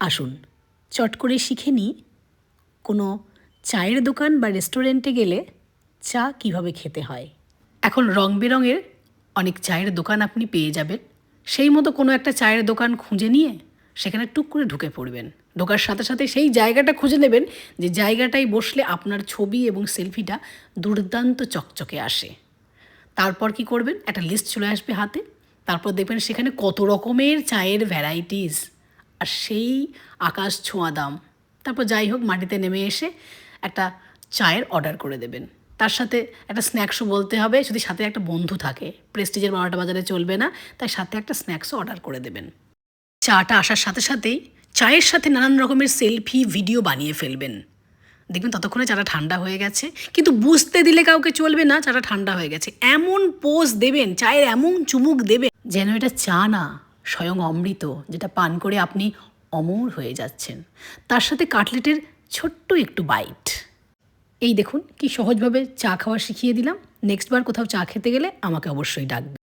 আসুন চট করে শিখে নিই কোনো চায়ের দোকান বা রেস্টুরেন্টে গেলে চা কিভাবে খেতে হয়। এখন রং বেরঙের অনেক চায়ের দোকান আপনি পেয়ে যাবেন। সেই মতো কোনো একটা চায়ের দোকান খুঁজে নিয়ে সেখানে টুক করে ঢুকে পড়বেন। ঢোকার সাথে সাথে সেই জায়গাটা খুঁজে নেবেন যে জায়গাটায় বসলে আপনার ছবি এবং সেলফিটা দুর্দান্ত চকচকে আসে। তারপর কি করবেন, একটা লিস্ট চলে আসবে হাতে। তারপর দেখবেন সেখানে কত রকমের চায়ের ভ্যারাইটিস আর সেই আকাশ ছোঁয়া দাম। তারপর যাই হোক মাটিতে নেমে এসে একটা চায়ের অর্ডার করে দেবেন। তার সাথে একটা স্ন্যাক্সও বলতে হবে, যদি সাথে একটা বন্ধু থাকে। প্রেস্টিজের 12টা বাজারে চলবে না, তাই সাথে একটা স্ন্যাক্সও অর্ডার করে দেবেন। চাটা আসার সাথে সাথেই চায়ের সাথে নানান রকমের সেলফি ভিডিও বানিয়ে ফেলবেন। দেখবেন ততক্ষণে চাটা ঠান্ডা হয়ে গেছে, কিন্তু বুঝতে দিলে কাউকে চলবে না চাটা ঠান্ডা হয়ে গেছে। এমন পোজ দেবেন, চায়ের এমন চুমুক দেবেন যেন এটা চা না, স্বয়ং অমৃত, যেটা পান করে আপনি অমর হয়ে যাচ্ছেন। তার সাথে কাটলেটের ছোট্ট একটু বাইট। এই দেখুন কি সহজভাবে চা খাওয়া শিখিয়ে দিলাম। নেক্সট বার কোথাও চা খেতে গেলে আমাকে অবশ্যই ডাকবেন।